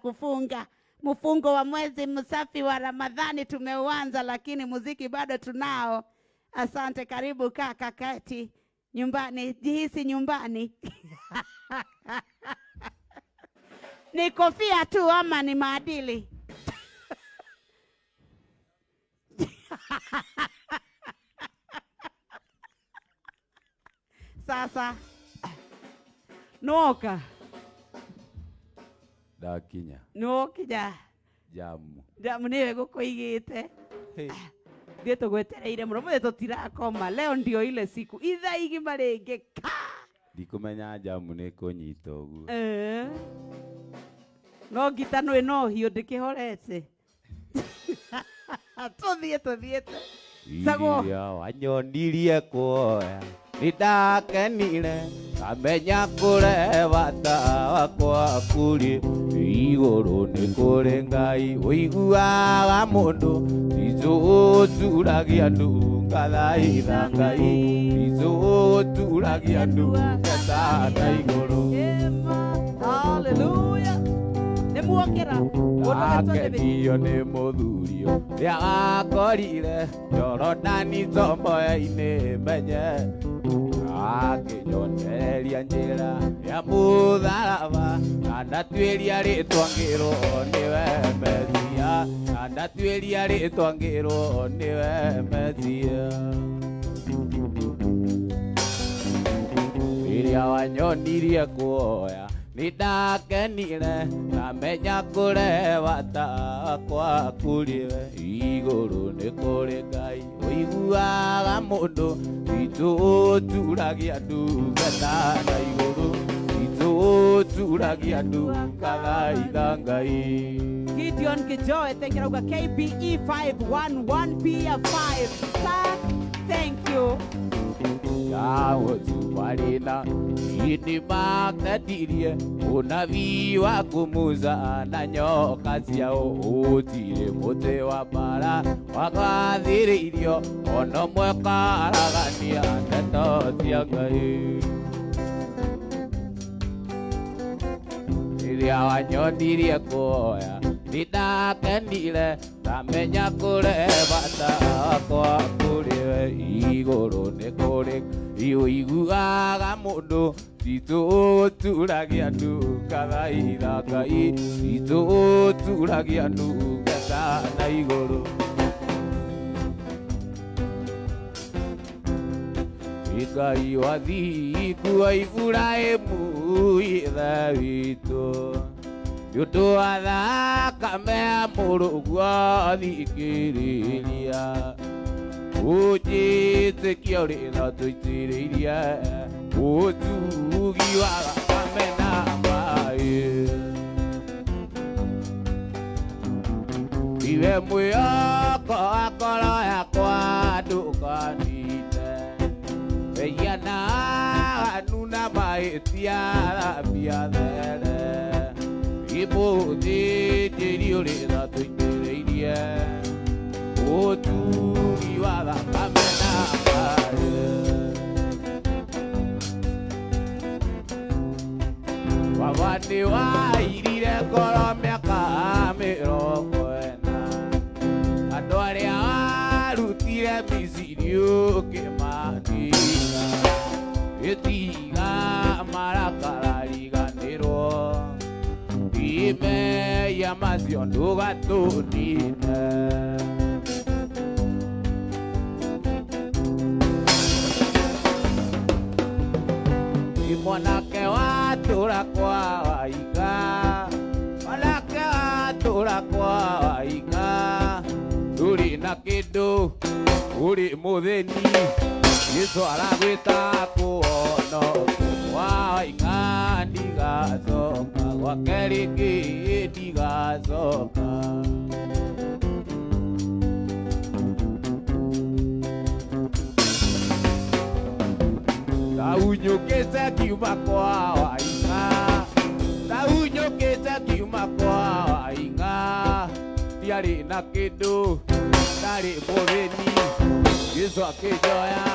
kufunga. Mfungo wa mwezi msafi wa Ramadhani tumeuanza, lakini muziki bado tunao. Asante, karibu kaka kati nyumbani, jihisi nyumbani. Ni kofia tu ama ni maadili? Sasa Noka Dakinya Nokija Jamu niwe gukuigite. Ndio tugwetereire muno mwe tutirakoma. Leo ndio ile siku. Itha igima ringi ka. Ndikumenya jamu ni kunyita ugu. No gitano ino hiyo ndikihorete. Tuthiete. Sago wanyonirie kuoya. Nidakenire kamenya kureva tawa kwa kuri iguru ni kuri Ngai uiguaga mundu izo turagia ndunga thaitha Ngai izo turagia ndunga thaitha iguru. Hallelujah. Nemuokera akenio ni muthurio ria akorire Jorodani tombo-ini menye akinyoneria njira ya mutharaba andatuiria ritwa ngirwo niwe Mesia andatuiria ritwa ngirwo niwe Mesia iria wanyonirie kuoya nidakenire namenya kureva takwa kuriwe iguru ni kuri Ngai uiguaga mundu itu turagia ndungata na iguru itu turagia ndungata thaitha Ngai. Gideon Kijoe, thank you. KBE 511 P5. Sir, thank you. Yawo tuwarina ini makatirie unabii wa kumuza na nyoka ciao utire muti wa bara wagathiririo ono mwekaragania ndeto cia Ngai iria wanyonirie kuoya nidakenire tamenya kureva takwa kuriwe iguru ni kuri uiguaga mundu itu turagia ndunga thaitha Ngai itu turagia ndunga na iguru. Ngai wathiku wa Iburaimu ithe witũ nĩũndũ wa thakame ya mũrũguo thikĩrĩria ũnjĩtĩkia ũrĩ na tũitĩrĩirie ũtugi wa thakame na maĩ iwe mwĩhoko wa ngoro yakwa ndũkanite Yana anuna maetia bia there ibo de diori na tuireirie o tu iwala kamena wawani wa irire koro miaka mĩrongo ĩna andũ arĩa warutire Misiri ũkĩmaniina etiga marakarariganĩrwo ime ya macio ndũgatũnine mwanake watũra kwa waiga mwanake watũra kwa waiga ndũrĩ na kĩndũ ũrĩ mũthĩni Yesu aragwĩta kũhonokia waiga ndigacoka gwake rĩngĩ ndigacoka Taunyũkĩte kiuma kwa waiga Taunyũkĩte kiuma kwa waiga ndiarĩ na kĩndũ ndarĩ mũthĩni Yesu akĩnjoya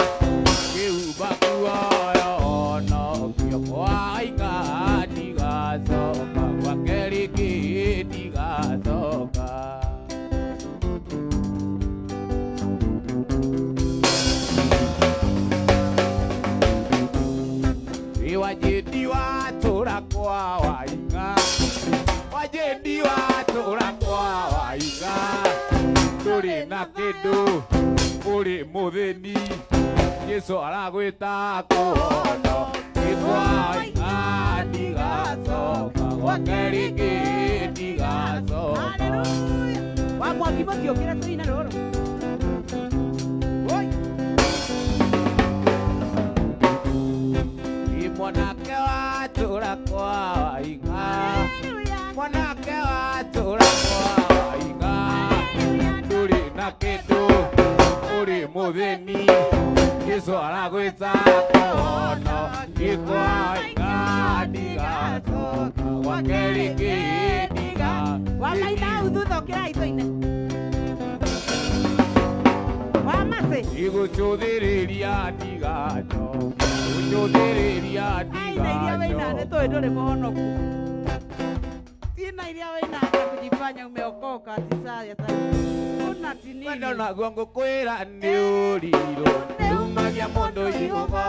kĩhumba kuoyo onokio kwa waiga ndigacoka gwake rĩngĩ uri muthini Yesu aragwita kono Gitwa inga ndigacoka gwake rĩngĩ ndigacoka Haleluya. Wa mwaki mũkiũkĩra tũina rũrũ. Oi. Mwanake watũra kwa wainga Haleluya. Mwanake watũra kwa wainga Ndũrĩ na kĩndũ ũrĩ mũthĩni Jesũ aragwĩta kono Gĩkwa inga ndigacoka gwake rĩngĩ ndigacoka Wa maina uthutha ũkĩra ithũine. Wa mase. Igũcũthĩrĩria ndigacoka Gũcũthĩrĩria Aina iria wĩna nĩ tũĩ ndũrĩ mũhonoku. Tina iria wĩna kujifanya umeokoka tisaya sasa. Kuna tinini. Wendo naguo ngũkwĩra nĩ ũrirũ Ndũmagia mũndũ ihũgo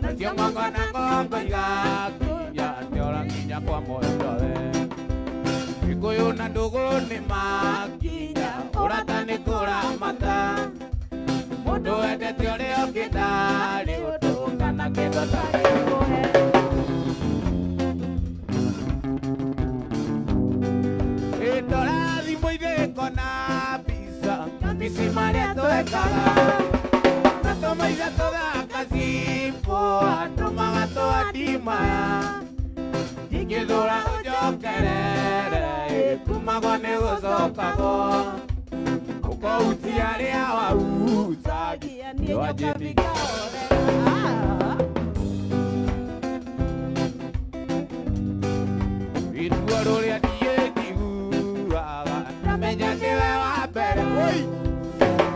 Nacio ng'ongo na ng'ongo igakinya Nĩora nginya kwa mũndũwe Gĩkũyũ na ndũgũ nĩ makinya Ũrata nĩ kũramata Mũndũ wendete ũrĩa ũngĩ ndarĩ ũndũ kana kĩndũ tarĩ kũhe Ndora thimũ-inĩ kona mbica Mbici marĩa twekaga Na tũmaithe tũthaka cimbũ Atũmaga tũandimaya Ingĩthũra ũnjokerere Kumagwo nĩ gũcokagwo Ũkautia rĩa wautagia Nĩwanjĩtiga Itua rũrĩa niĩ njiguaga Ndamenya nĩwe wa mbere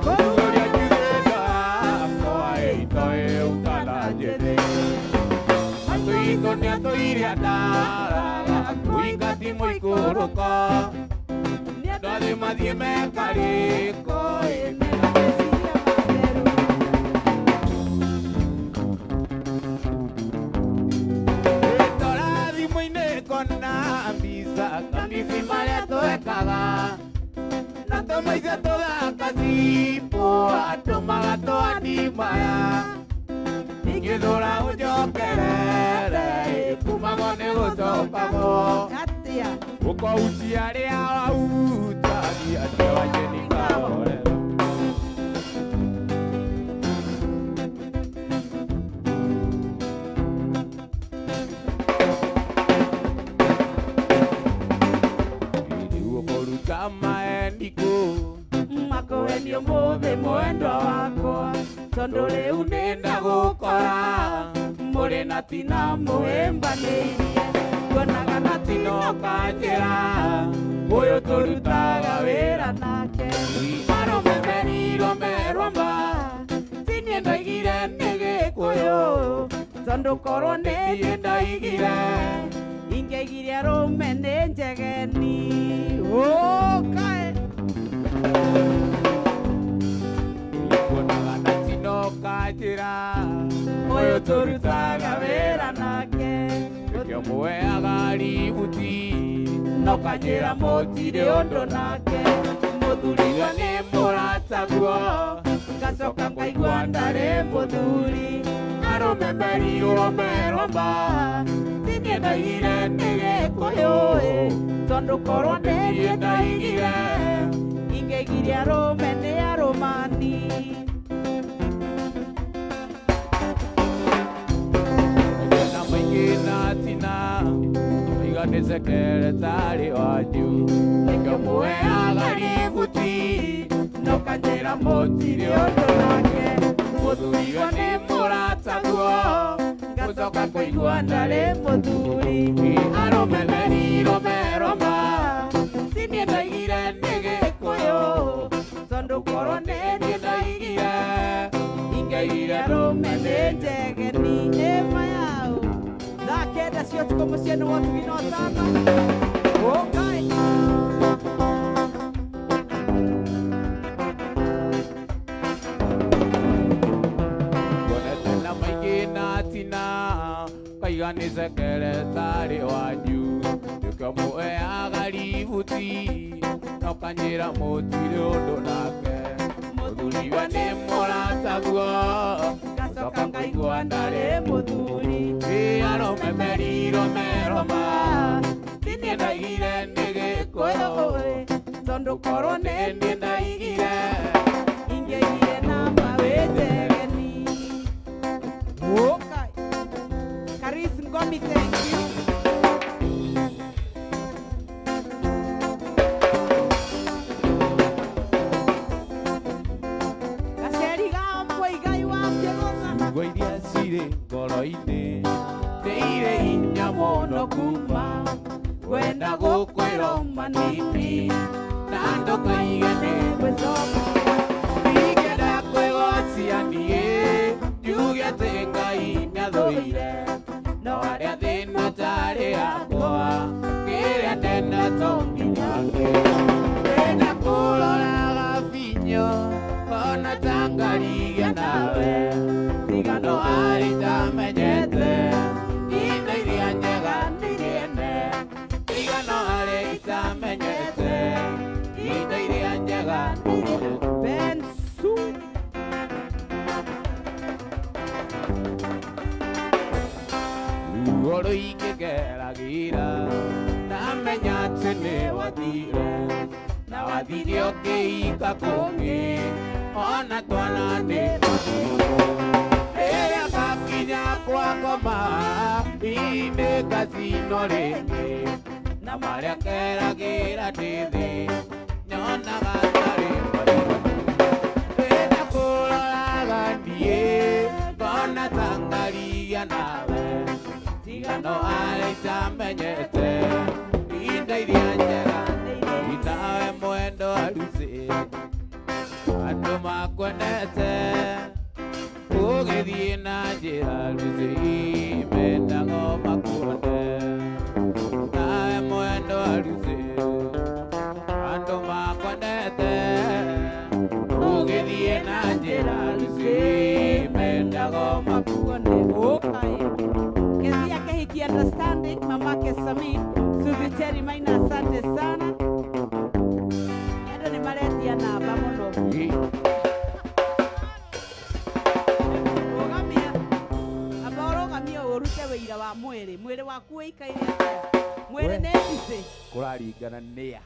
Rũrĩa njiguaga Kwa itoĩ ũkana njĩthĩ Matũitũ nĩ atũire andaraga Kũinga ti mũikũrũko Ndothi mathiĩ mekarĩko Ndora thimũ-inĩ kona mbica Kambici marĩa twekaga Na tũmaica tũthaka cimbũ Atũmaga tũandimaya Ingĩthũra ũnjokerere Kumagwo nĩ gũcokagwo Ũkautia rĩa wautagia Nĩwanjĩtiga orero Kũruta maendiko Makũhenio mũthĩ mwendwa wakwa Tondũ rĩu nĩnda gũkora Mũrĩ na tina mũhĩmbanĩirie Kuonaga na tino kanjĩra Ũyũ tũrutaga wĩra nake Arũme merirwo merwamba Tiniĩ ndoigire nĩ Gĩkũyũ Tondũ korwo nĩ niĩ ndoigire Ingĩaigire arũme nĩ njegeni Kae Kuonaga na tino kanjĩra Ũyũ tũrutaga wĩra nake Nĩkĩo mũheaga ributi No kanjĩra mũtirĩ ũndũ nake Mũthuriwe nĩ mũrataguo Ngacoka ngaigua ndarĩ mũthuri Arũme merirwo meromba Tiniĩ ndoigire nĩ Gĩkũyũ Tondũ korwo nĩ niĩ ndoigire Ingĩaigire arũme nĩ arũmani Na maingĩ na tina Iga nĩ sekeretarĩ wanyu Nĩkĩo mũheaga ributi No kanjĩra mũtirĩ ũndũ nake Mũthuriwe nĩ mũrataguo Ngacoka kũigua ndarĩ mũthuri Arũme merirwo meromba Tiniĩ ndoigire nĩ Gĩkũyũ Tondũ korwo nĩ niĩ ndoigire Ingĩaigire arũme nĩ njegeni Ĩma yaũ Thaa kenda cia ũtukũ mũciĩ nĩ wotugi na ũtano Kae Kuonete na maingĩ na tina Kaiga nĩ sekeretarĩ wanyu Nĩkĩo mũheaga ributi No kanjĩra mũtirĩ ũndũ nake Uliwa ni mũrataguo ngacoka ngaigua ndarĩ mũthuri arũme merirwo meroma niĩ ndaigire nĩ Gĩkũyũ tondũ korwo nĩ niĩ ndaigire ingĩaigire na mawĩtegeni. Karis Ngomi, thank you. Ciugo iria cirĩ ngoro-inĩ nĩ irĩ hinya mũno kuma kwenda gũkwĩrwo manini na ndũkaige nĩ gwĩcoka ingĩenda kwĩgocia niĩ njuge atĩ Ngai nĩathũire no arĩa thĩna tarĩ akwa kĩrĩa ndenda to nginyake ndenda kũroraga binyo ona tangarigia nawe tigano harĩ itamenyete indo iria njega nĩirĩene tigano harĩ itamenyete indo iria njega nĩirĩene Bensu ruo rũingĩ ngeragĩra ndamenya atĩ nĩ wathire na wathire ũkĩhika kũngĩ ona twana nĩ rĩrĩa ngakinya gwakoma inĩ ngacino rĩngĩ na marĩa keragĩra ndĩ thĩ nyonaga tarĩ marigũ ndĩna kũroraga niĩ ngona ta ngarigia nawe tigano harĩ itamenyete indo iria njega nawe mwendo arucĩ andũ makwendete ũgĩthiĩ na njĩra rucĩ mendaga makuone nawe mwendo arucĩ andũ makwendete ũgĩthiĩ na njĩra rucĩ mendaga makuone. Kesi yake hiki understanding mamake Samin Suzy Terry Maina, asante sana. Endo ni maletia namba mũno. Rogamia aba rogamia urute wĩira wa mwĩrĩ waku ũikaire atĩa? Mwĩrĩ nĩ mbice kũraringana nĩa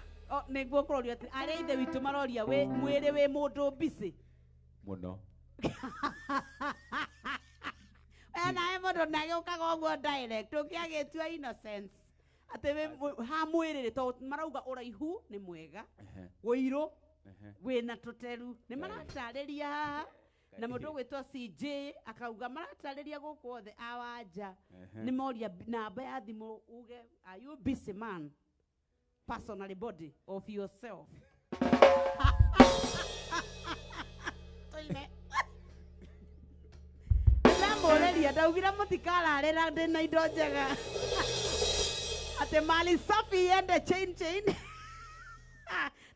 nĩguo kũroria atĩ arĩa ithe witũ maroria mwĩrĩ wĩ mũndũ mbice mũno nawe mũndũ nagĩũkaga ũguo direct ũkĩagĩtua innocence atĩ ha mwĩrĩ tondũ marauga ũraihu nĩ mwega ũirũ wĩna tũteru nĩ maratarĩria haha na mũndũ ũgwĩtwo CJ akauga maratarĩria gũkũ othe a wanja nĩ moria namba ya thimũ uge are you busy man personally body of yourself Morelia ndaugire mũtikararĩra ndĩna indo njega atĩ mali safi yende chain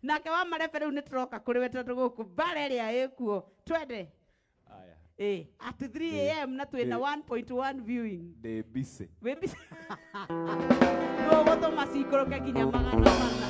nake wa marefe rĩu nĩtũroka kũrĩ we tondũ gũkũ mbara ĩrĩa ĩkuo twende at 3 AM na twĩna 1.1 viewing ndĩ busy wĩ busy no gũtũma cikũrũke nginya magana mana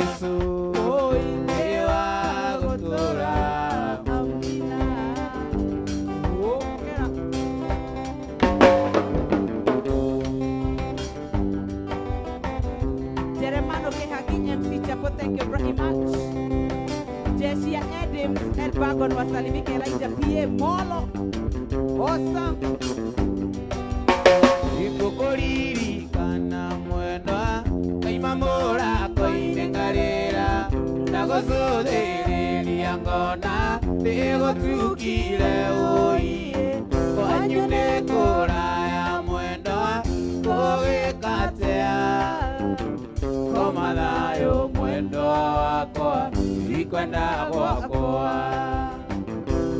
Yesu nĩ wa gũtũũra. Amina. Jeremano Kehagi MC Chapo, thank you very much. Jessia Adams, Elbagon wasalimike, Elijah P.A. Molo. Awesome. Ikukuririkana mwendwa kaimamũra koinengarĩra ndagũcũthĩrĩria ngona ndĩgũtukire ũiye kwanyu nĩ kũraya mwendwa gũgĩkatea koma thayũ mwendwa wakwa ndikwenda gwakwa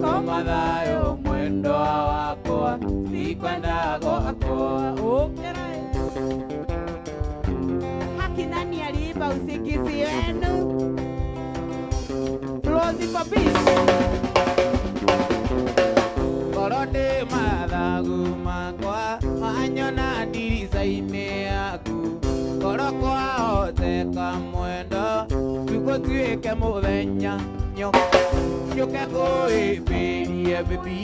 koma thayũ mwendwa wakwa ndikwenda gwakwa. Nani aliimba usingizi wenu? Flozi Papish. Korode mathagu makwa manyona ndirica-inĩ yaku koroko ahoteka mwendo tũgũtuĩke mũthenya nyũke ngũhĩmbĩrie bibi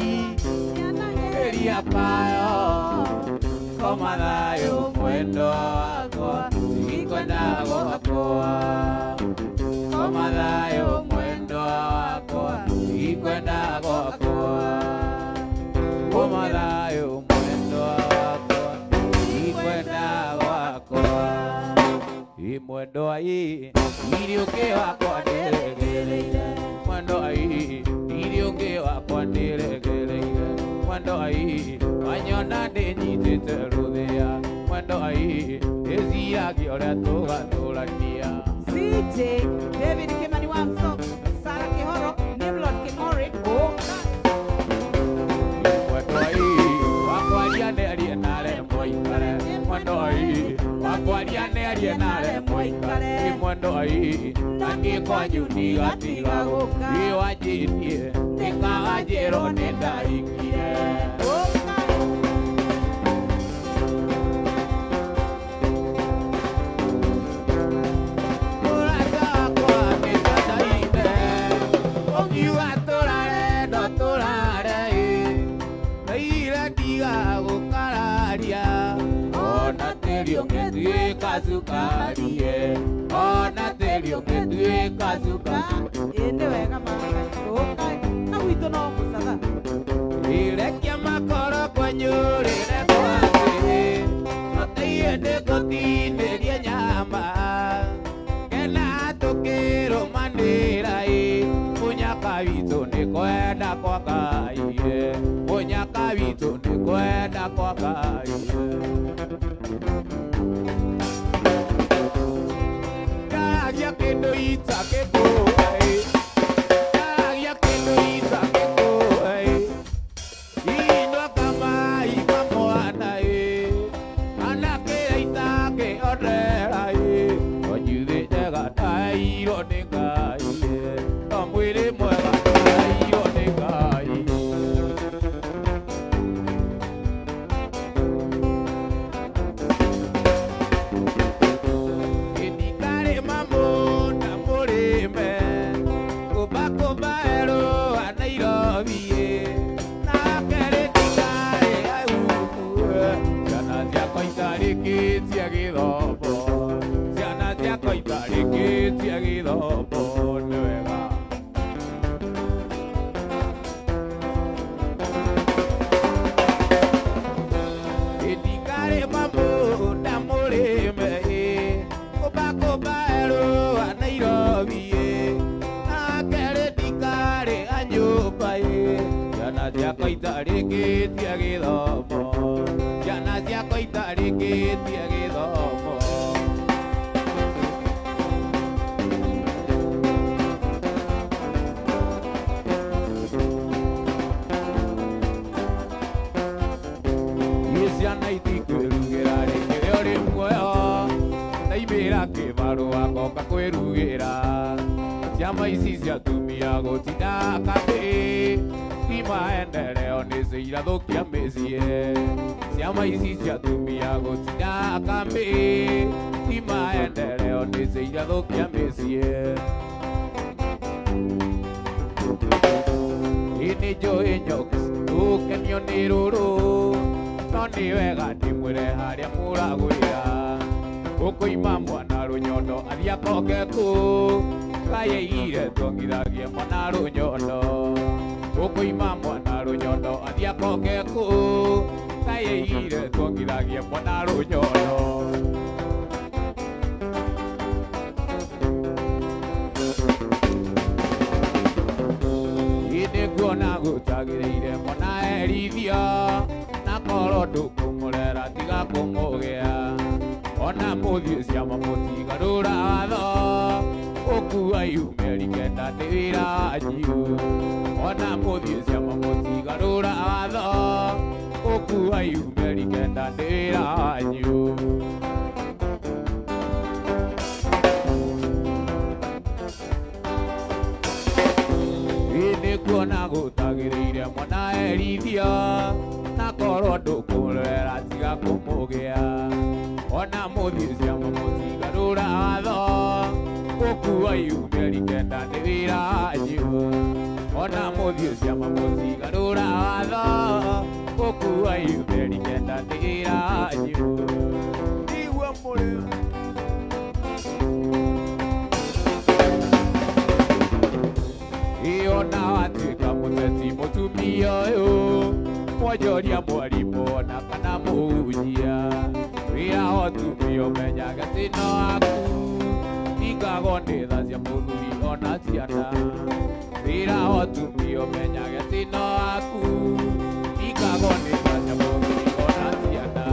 ĩria kayo koma thayũ mwendo wakwa ndikwenda gwakwa koma thayũ mwendo wakwa ndikwenda gwakwa koma thayũ mwendo wakwa ndikwenda gwakwa mwendo ai iriũngĩ wakwa ndĩregereire mwendo ai iriũngĩ wakwa ndĩregereire mwendo ai wanyona ndĩnyitĩte rũthĩa mwendo ai ĩciagia ũrĩa tũgatũrania. CJ David Kimani Wamso, Sarah Kihoro, Nimrod Kimori. Mwendo ai wakwaria nĩarie nare mũikare mwendo ai wakwaria nĩarie nare mũikare mwendo ai naniĩ kwanyu ndigatiga gũka wanjĩtie ndĩkaganjĩrwo nĩ ndahikire. Kazukarie ona terio ketue kazuka ende wega mama oka na wito no kusada irekia makoro kwanyurire kwake mataiende kotinderie nyama kena tukiro mandira munyaka wito ni kwenda kwa Ngai munyaka wito ni kwenda kwa Ngai. maendeleo nĩ cirathũkia mĩciĩ. Ciama ici cia atumia gũtinya kamĩ, ti maendeleo nĩ cirathũkia mĩciĩ. Ini njũĩ nyoka gũkenio nĩ rũrũ, no nĩ wega ndĩmwĩre harĩa mũragũrĩra. Gũkũima mwana Rũnyondo athiĩ akonge kũ, kayaigire tuongithagie mwana Rũnyondo. Gũkũima mwana Rũnyondo athiĩ akonge kũ, kayaigire tuongithagie mwana Rũnyondo. Ini nguona gũtagĩrĩire mwana erithio, na korwo ndũkũmũrera tiga kũmũgĩa. Ona mũthiĩ ciama mũtigarũra watho, ũkua yumĩri kenda nĩ wĩra wanyu. Ona mũthiĩ ciama mũtigarũra watho, ũkua yumĩri kenda nĩ wĩra wanyu. Nĩ kuona gũtagĩrĩire mwana erithio, na korwo ndũkũmũrera tiga kũmũgĩa. Ona mũthiĩ ciama mũtigarũra watho, ũkua yumĩri kenda nĩ wĩra wanyu. Ona mũthiĩ ciama mũtigarũra watho, ũkua yumĩri kenda nĩ wĩra wanyu. Igua mũrĩo ona watuĩka mũteti mũtumia ũyũ, mwonjoria mwarimũ ona kana mũhunjia, wĩra wa ũtumia ũmenyaga thĩna waku, ndingagwo nĩ tha cia mũthuri ona ciana. Wĩra wa ũtumia ũmenyaga thĩna waku, ndingagwo nĩ tha cia mũthuri ona ciana.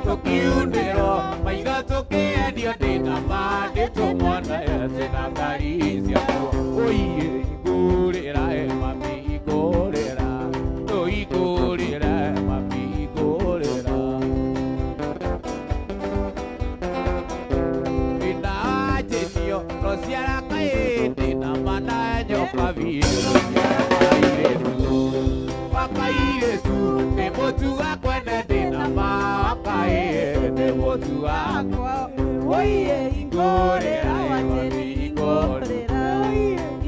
Tukiunĩrwo maitho tũkĩendio ndĩna ma, ndĩtũmwana yetĩna ngari ciakuo. Ũiye igũrĩra mami igũrĩra, igũrĩra mami igũrĩra. Ndĩna anjĩnio rũciara kaĩ ndĩna mana nyoka biũ rũciara kairĩtu nĩ mũtuga kwene ndĩna ma, kaĩ nĩ mũtuga Oye, igorera wajeni igorera,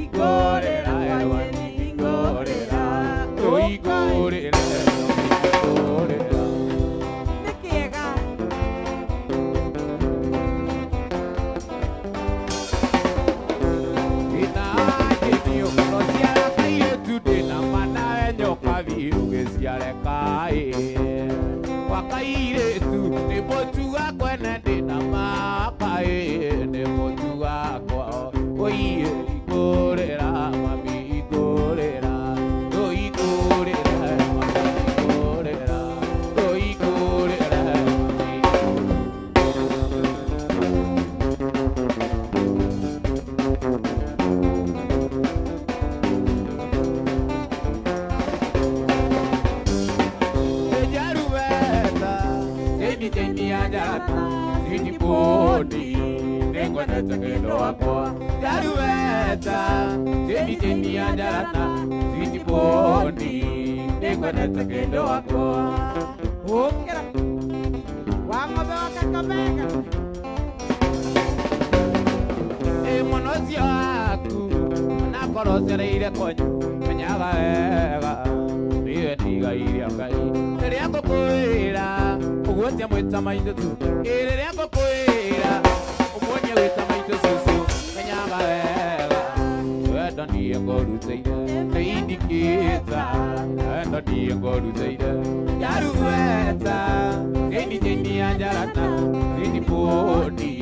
igorera wajeni igorera, igorera igorera. Nikiega ina ajenio rociara kairĩtu ndĩna mana nyoka biũ gĩciare kaĩ. Kwa kairĩtu nĩ mũtuga kwene ndĩna ma, kaĩ nĩ mũtuga kwao. Oiye igũrĩra mami igũrĩra, igũrĩra mami igũrĩra, igũrĩra mami. Boni, nengo na tagendo wakwa. Jarueta, jemi ajarata. Sweetie boni, nengo na tagendo wakwa. Okera Wangobe wakakamega Monosio aku, nakorosereire konyu, menyaga wega. Niwe ndiga iria ngai. Rĩrĩa ngũkwĩra, ũgũetia mwĩta maitũ tu. Rĩrĩa ngũkwĩra, ũmũonie gwĩta maitũ cucu, menyaga wega. Wendo niĩ ngũrutĩire, nĩindikĩta. Wendo niĩ ngũrutĩire. Jarueta, ĩni anjarata, ĩni boni,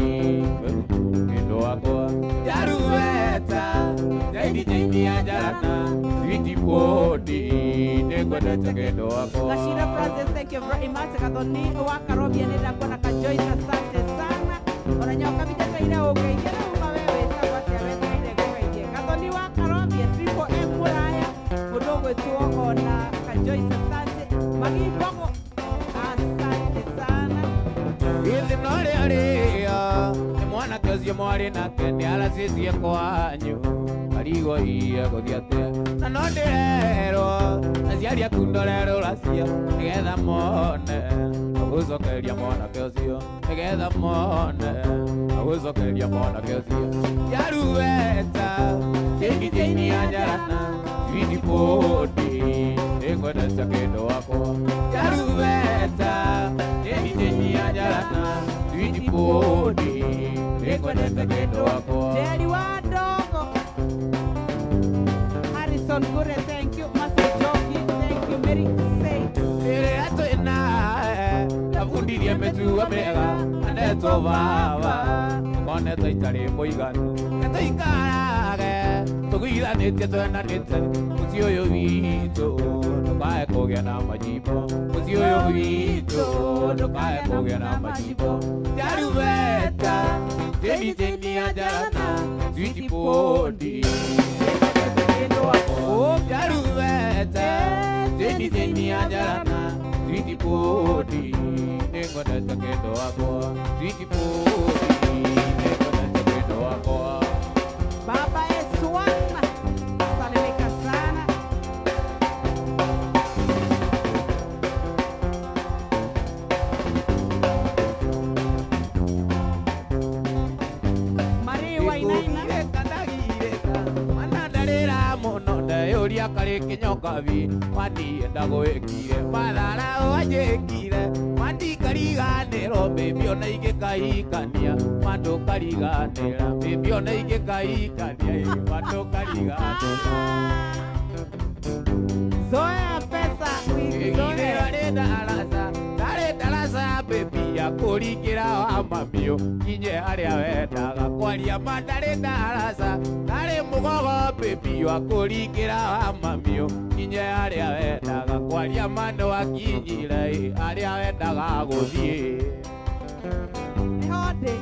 wendo wakwa. Jarueta, ĩni anjarata, ĩni boni, nĩngwendete wendo wakwa. Lashira Francis, thank you very much. Kadoni wakarobia nenda kuona kajoy, asante sana. Unanyoka vijana ile ugeigera ukawewe sababu ya wewe ile kugeigera. Kadoni wakarobia triple M Aria mwana kazi mwari na kende ala sisi kwanyu karigo iya gothiate na no ndirero aciari akundorero racia nigetha mone agucokeria mwana kacio nigetha mone agucokeria mwana kacio yarueta thĩinĩ ya njarana switi podi nĩngwendete kĩndũ wakwa yarueta thĩinĩ ya njarana switi podi nĩngwendete kĩndũ wakwa Jerry wa Ndogo, Harrison Gure, thank you. Master Joki, thank you. Mary Say, rĩrĩa twĩna abundirie mĩtugo mĩega anetwo baba konete itarĩ mũiganu nĩtũikarage tũguithanĩtie twenanĩte mũciĩ ũyũ witũ ndũkae kũgĩa na majimbo mũciĩ ũyũ witũ ndũkae kũgĩa na majimbo Yarubeta thĩinĩ ya njarana switi podi Yarubeta thĩinĩ ya njarana switi podi nĩngwendete kĩndũ wakwa switi podi nĩngwendete kĩndũ wakwa Baba Eswana, salimika sana. Maria Wainaina, manandarĩra mũno ndeyũria karĩ kĩnyokabi mandienda gwĩkire mathara wanjĩkire mandikariganĩrwo mbĩmbi ona ingĩkahikania mandũkariganĩra mbĩmbi ona ingĩkahikania mandũkariganĩra Zoya Pesa, Igithĩra nĩ ndaraca ndarĩ ndaraca mbĩmbi ya kũringĩra wa mamiũ kinye harĩa wendaga kwaria ma ndarĩ ndaraca ndarĩ mũgogo mbĩmbi wa kũringĩra wa mamiũ kinye harĩa wendaga kwaria ma nĩwakinyire harĩa wendaga gũthiĩ Hode,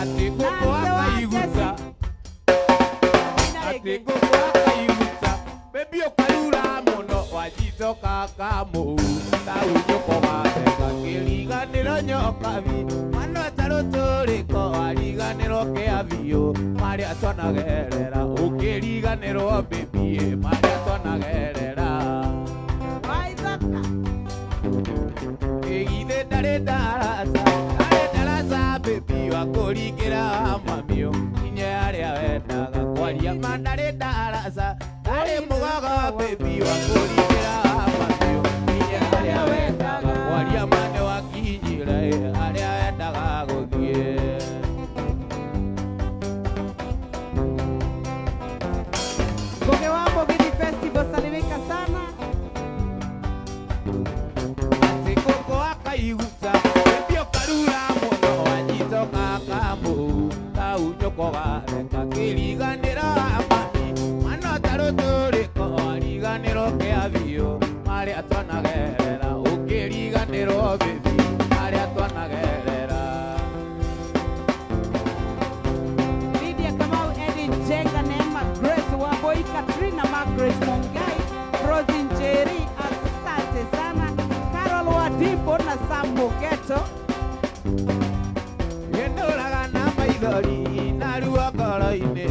atĩ ngũkũ akaiguta atĩ ngũkũ akaiguta mbĩmbi ũkarura mũno wanjitoka kamũu taunjũko gatheka kĩriganĩro nyokabi mwana tarũtũrĩko wariganĩrwo kĩabiũ marĩa twanagerera ũkĩriganĩrwo mbĩmbi marĩa twanagerera Waithaka, Igithe ndarĩ ndaraca mbĩmbi wa kũringĩra mamiũ kinye harĩa wendaga kwaria ma ndarĩ ndaraca ndarĩ mũgogo mbĩmbi wa kũringĩra mamiũ kinye harĩa wendaga kwaria ma nĩwakinyire harĩa wendaga gũthiĩ Goge wa Bogini Festival, salimika sana. atĩ ngũkũ akaiguta mbĩmbi ũkarura mũno wanjitoka kamũu taunjũko gatheka kĩriganĩro mami mwana tarũtũrĩko wariganĩrwo kĩabiũ marĩa twanagerera ũkĩriganĩrwo mbĩmbi marĩa twanagerera Lydia Kamau, Eddie Jenga, Neema Grace Wamboi, Katrina Margaret Mongai, Rosin Njeri, asante sana. Carol Wadipo na Sam Mogeto. Ndũraga na maithori na ruo ngoro-inĩ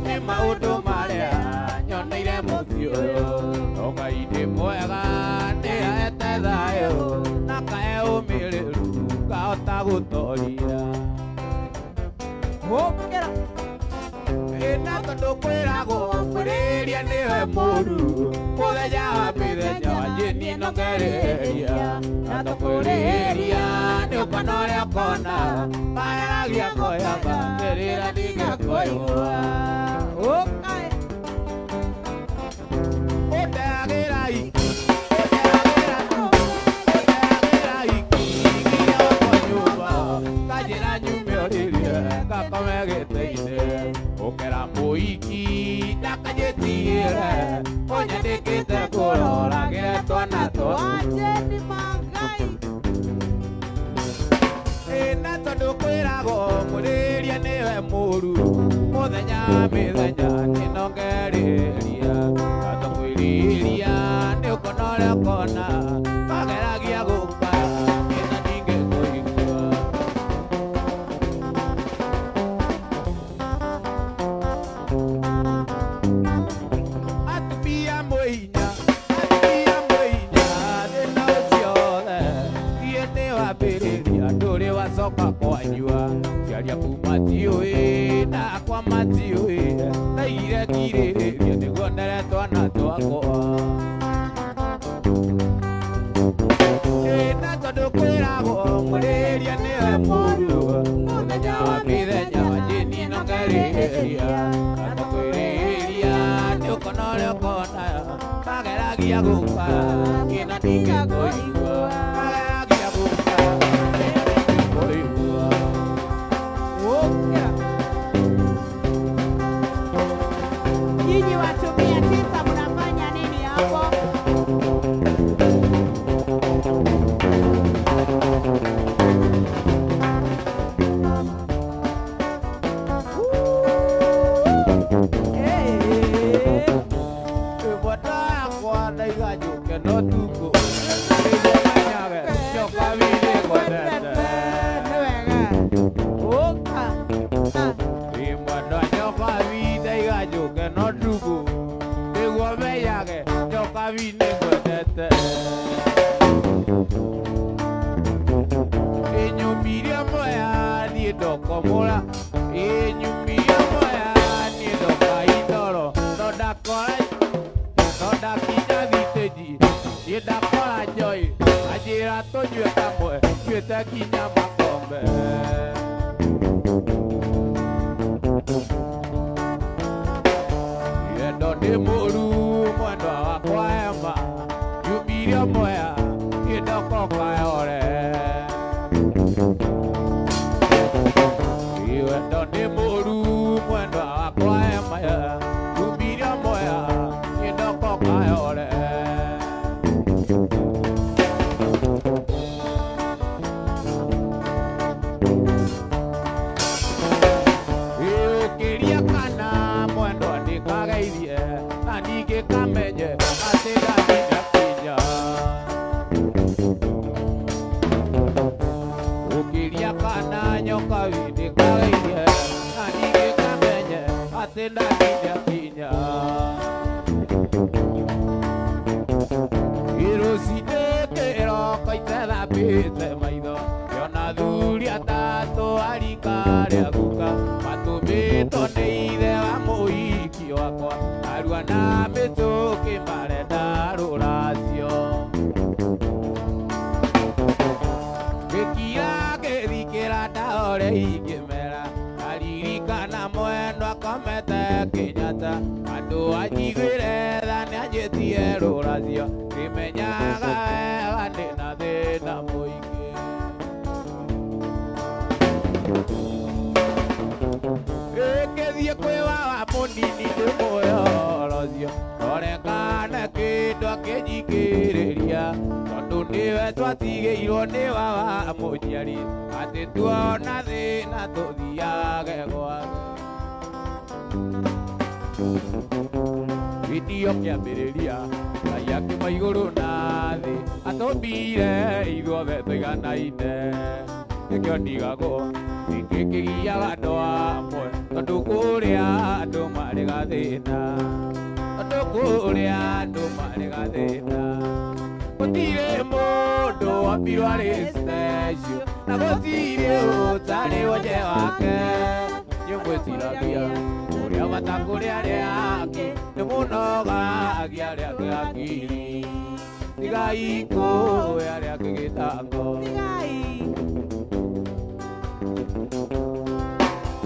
nĩ maũndũ marĩa nyoneire mũciĩ ũyũ no Ngai nĩ mwega nĩahete thayũ na kahe ũmĩrĩru kahota gũtoria Hokera. na tondũ kwĩragwo kwĩrĩria nĩwe mũru mũthenya wa mĩthenya wanjĩni no ngerĩria na tũkwĩrĩria nĩ ũkona ũrĩa ũkona maheragia koyamba ngĩrĩra ndigakũigua Okay. ũndagĩrai ũndagĩrai kigia wakwa nyũmba kanjĩra nyume ũrĩrie gakome gĩtĩ-inĩ ũkera mũiki ndakanjĩtigĩre ũnyandĩkĩte kũroragĩre twana twaku Wajeni Mangai. na tondũ kwĩragwo mũrĩria nĩwe mũru mũthenya wa mĩthenya nĩnongerĩria na tũkwĩrĩria nĩ ũkona ũrĩa ũkona kĩrĩria ndũrĩ wacoka kwanyua ciaria kuma tiũĩ na kwa matiũĩ ndaigire ngirĩrĩria nĩguo ndere twana twakwa na tondũ kwĩragwo mũrĩria nĩwe mũru mũthenya wa mĩthenya wanjĩni no ngerĩrĩria na kwĩrĩria nĩ ũkona ũrĩa ũkona mageragia gũka ngĩna ndingĩkũigua mageragia gũka ndingĩkũigua Nyinyi watu 900 mnafanya nini hapo?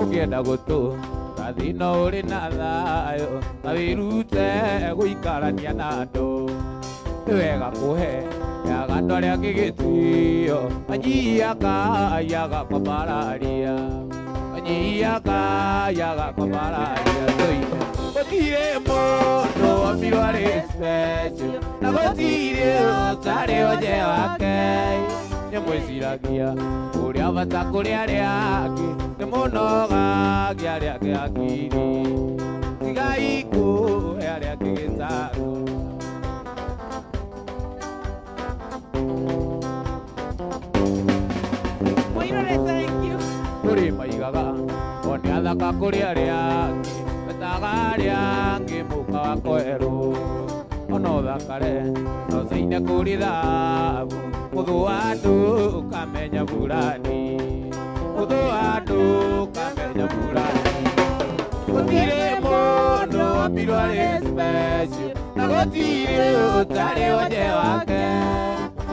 Ukienda gutu gathina uri na thayo na wirute guikarania na andu ni wega kuhe yaga andu aria ngigitio anyiaga yaga kwamararia anyiaga yaga kwamararia toine gutire mundu wambirwo ari special na gutire utari onye wake mwĩciragia ũrĩa bata kũrĩ arĩa angĩ nĩ mũnogagia arĩa angĩ akiri tigai kũhe arĩa angĩ gĩcango kũrĩ maigaga o nĩ athaka kũrĩ arĩa angĩ metaga arĩa angĩ mũka wa kwerũ ona ũthakare na ũcaine kũrĩ thahabu Muduadu kamenya burani Muduadu kamenya burani Gutire mundu wambirwo ari special Na gutire utari oje wake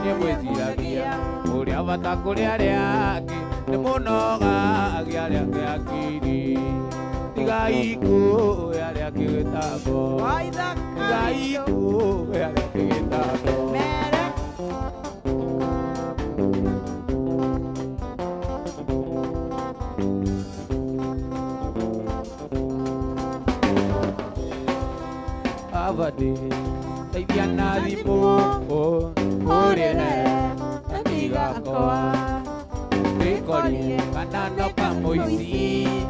Nimwiciragia uria bata kuri aria angi Nimunogagia aria angi akiri Tigai kuoya aria angi gĩtambo Tigai kuoya aria angi gĩtambo Avadi, Taidiana Lipo, Orene, Amiga Koa, Ricoli, Canano Camoisi,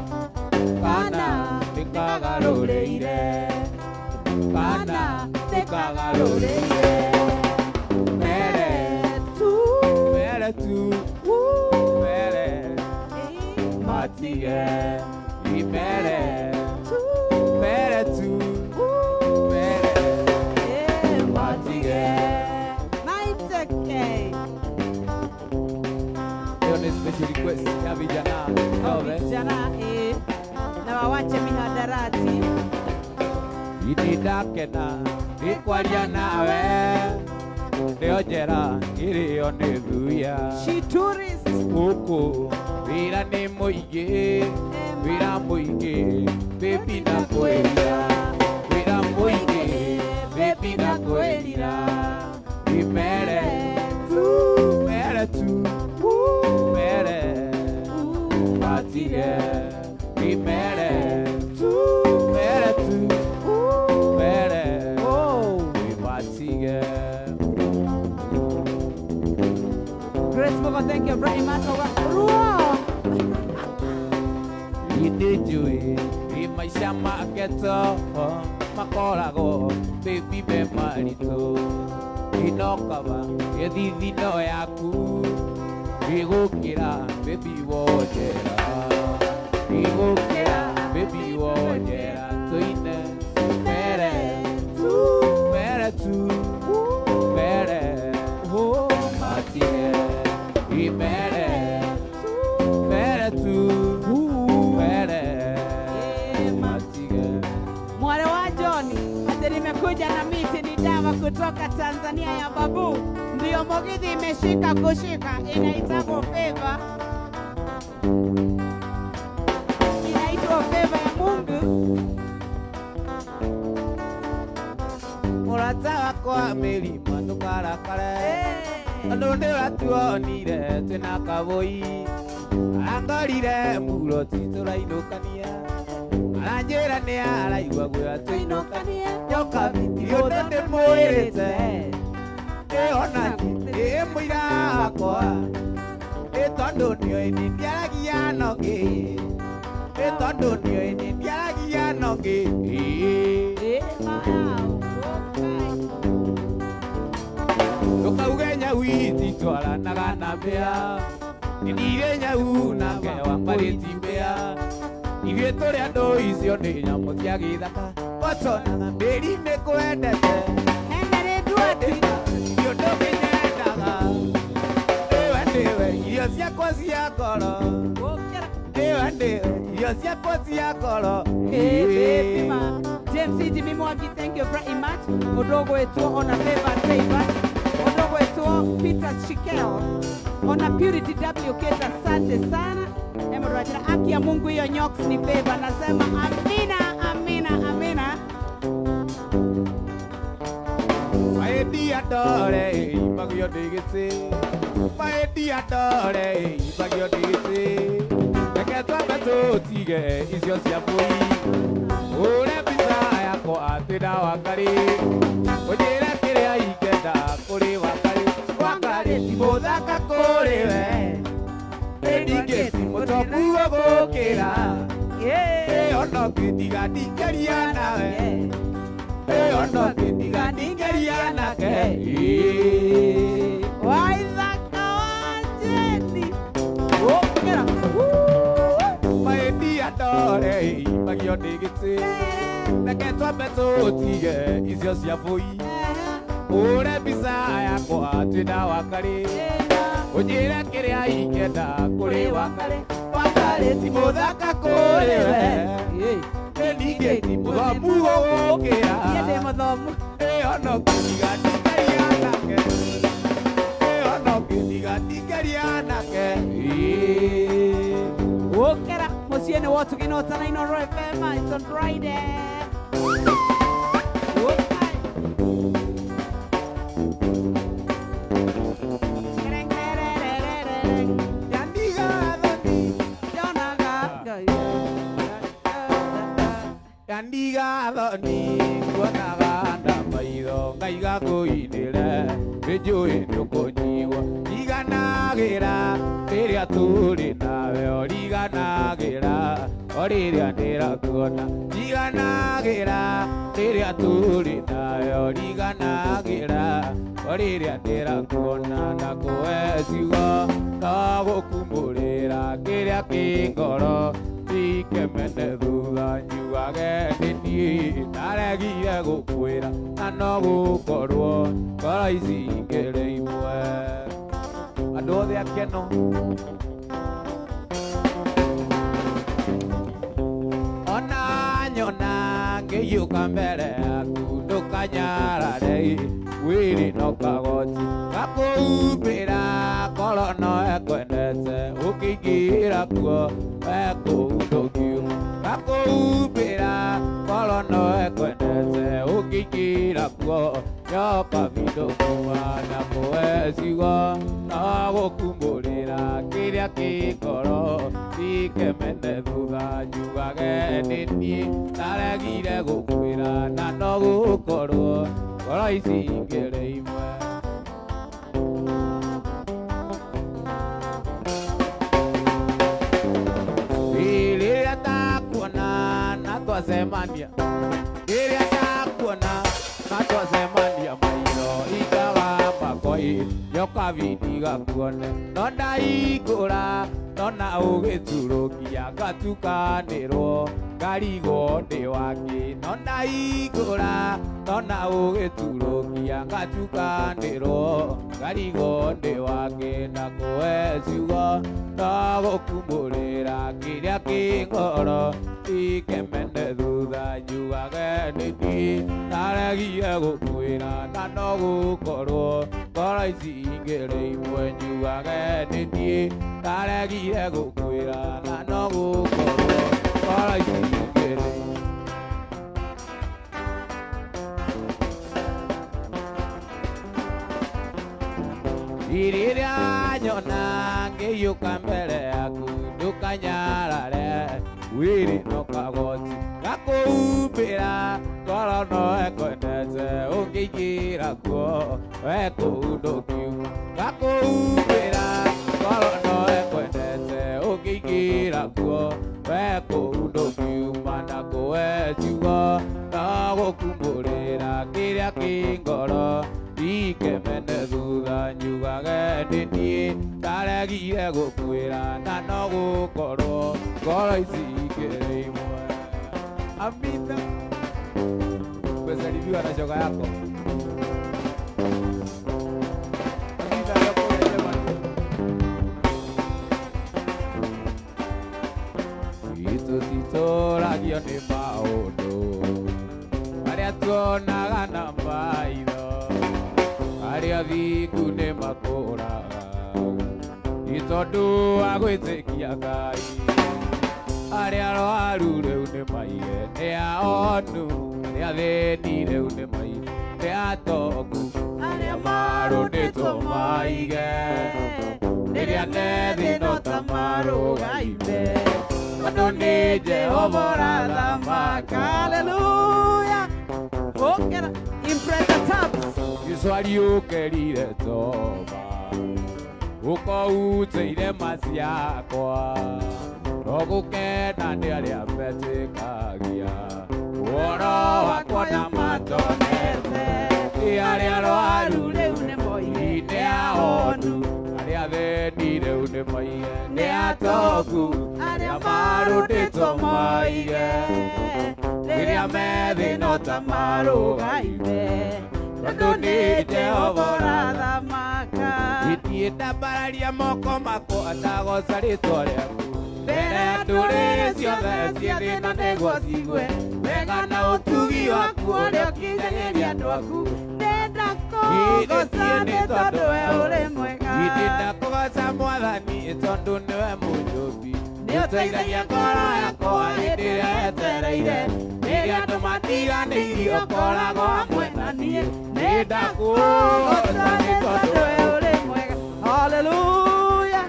Cana, de Cagaroleire, Cana, de Cagaroleire, Mere, tu, Mere, Matie, Mere, Mere, tu. Special request ya vijana na wawache mihadarati ididakena ikwaria nawe ndeojera irio nĩ thuya she tourist guku wĩra nĩ mũingĩ wĩra mũingĩ baby ndakwĩrira wĩra mũingĩ baby ndakwĩrira imere tu Matige, Mere, tu, Mere, oh, Matige. Grace Mogo, thank you very much. You did you in my shama ghetto, Macorago, baby, be marito. Inokava, Edino Yaku. Igukira, baby, wojera. Igukira, baby, wojera. Toine, mere, tu, mere, oh, matige. I mere, tu, mere, matige. Mwale wa Johnny, ati nimekuja na miti ni dawa kutoka Tanzania ya babu. Ndio Mugithi imeshika kushika, inaitwa favor. Inaitwa favor ya Mungu. Murata wakwa milima ndukarakare. Andu ndiratuonire twina kaboi. Angorire muro titurainukania. Aranjira ni araigua gwa tuinukania. Nyoka vitirio ndimwirite. Ona mũira wakwa tondũ nĩoĩ nĩndiaragia nogi tondũ nĩoĩ nĩndiaragia nogi ndũkauge nyau iti twaranaga na mbĩa nĩnire nyau nake wambarĩti mbĩa ithuĩ tũrĩ andũ icio nĩ nyamũ cia gĩthaka gũconaga mbĩri nĩ kwendete Irio ciakwa cia ngoro irio ciakwa cia ngoro James Jimmy Mwangi, thank you very much. Odogo wetu on a favor. Odogo wetu Peter Shikel on a Purity WK, asante sana. Emrajira haki ya Mungu hiyo nyoks ni favor. Nasema amina, amina, amina. Maedi adore bagyo digisi Maedi adore bagyo digisi Beketwa beto tige isyo siapui Ure pisa yako atida wakari Ojira kirea ikenda kuri wakari Tibodaka kore we Edige simotopu wabokera Ono kitiga dikeria nawe Ono kitiga dikeria nake Waithaka wajeni Okera Maedi adore bagyo digisi Beketwa beto tige isyo siapui ure bisa yakwa twina wakari ujira kiria ingenda kuri wakari wakari ti muthaka kuri we ningĩ ti mũthomu gũgũkĩra Yende mũthomu ĩyo no kĩrigatikeria nake ĩyo no kĩrigatikeria nake Wokera mũciĩ nĩ wotũginota na Inooro FM. It's on Friday. Yandigathoni kuonaga ndamaitho Ngai gakũinĩre nĩnjũĩ nĩũkũnyigua riganagĩra rĩrĩa tũrĩ nawe riganagĩra o rĩrĩa ndĩrakuona riganagĩra rĩrĩa tũrĩ nawe riganagĩra o rĩrĩa ndĩrakuona na kũhe ciugo no gũkumũrĩra kĩrĩa kĩ ngoro ikemene thutha nyugage nĩniĩ ndaregire gũkwĩra na no gũkorwo ngoro ici ingĩrĩ imwe andũ othe akeno ona nyona ngĩiyũka mbere yaku ndũkanyarare wĩrĩ no kagoti gakũhumbĩra ngoro no ekwendete ũkĩingĩra kuo ekũndũkiu gakũhumbĩra ngoro no ekwendete ũkĩingĩra kuo nyoka bindũkuma na kũhe ciugo no gũkumũrĩra kĩrĩa kĩ ngoro ikemene thutha njugage nĩniĩ ndaregire gũkwĩra na no gũkorwo ngoro ici ingĩrĩ imwe rĩrĩa takuona na twacemania rĩrĩa takuona na twacemania maitho ingawa makoi nyoka bindi gakuone no ndaingũra nona ũgĩturũkia ngatukanĩrwo ngarigwo ndĩ waki no ndaingũra nona ũgĩturũkia ngatukanĩrwo ngarigwo ndĩ waki na kũhe ciugo no gũkumũrĩra kĩrĩa kĩ ngoro ikemene thutha njugage nĩniĩ ndaregire gũkwĩra na no gũkorwo ngoro ici ingĩrĩ imwe njugage nĩniĩ ndaregire gũkwĩra na no gũkorwo ngoro ici ingĩrĩ rĩrĩa nyona ngĩiyũka mbere yaku ndũkanyarare wĩrĩ no kagoti gakũhumbĩra ngoro no ekwendete ũngĩingĩra kuo ekũndũkiu gakũhumbĩra ngoro no ekwendete ũngĩingĩra kuo ekũndũkiuma na kũhe ciugo no gũkumũrĩra kĩrĩa kĩ ngoro ikemene thutha njugage nĩniĩ ndaregire gũkwĩra na no gũkorwo ngoro ici ingĩrĩ imwe amina kusalimiwa na shoga yako amina yako jamani itũtitũragio nĩ maũndũ marĩa tuonaga na maitho arĩa thingu nĩ makũraga nĩ tondũ wa gwĩtĩkia Ngai arĩa arwaru rĩu nĩ maige nĩ ahonu arĩa athĩni rĩu nĩ maige nĩ atongu arĩa marũndĩtwo maige rĩrĩa nethĩ no ta marũgaime tondũ nĩ Jehova ũrathamaka Hallelujah. Wokera impreta taps. Gĩcwari ũkerire toba ũkoutĩire maciakwa no gũkena nĩ arĩa metĩkagia ũhoro wakwa na matonete arĩa arwaru rĩu nĩ moige nĩ ahonu arĩa athĩni rĩu nĩ moige nĩ atongu arĩa marũndĩtwo moige rĩrĩa methĩ no ta marũgaime tondũ nĩ Jehova ũrathamaka. Wĩtiĩta mbararia moko makwa atagoca rĩtwa rĩaku mbere ya ndũrĩrĩ ciothe ciĩ thĩ na nĩguo cigue wega na ũtugi waku ũrĩa ũkindagĩria andũ aku. Ndenda kũgoca nĩ tondũ we ũrĩ mwega. Ndenda kũgoca Mwathani tondũ nĩwe mũnyũmbi. Nĩũteithagia ngoro yakwa hĩndĩ ĩrĩa yetereire. Rĩrĩa andũ matiganĩirie ũkoragwo hamwe na niĩ. Nĩndakũgoca nĩ tondũ we ũrĩ mwega. Hallelujah.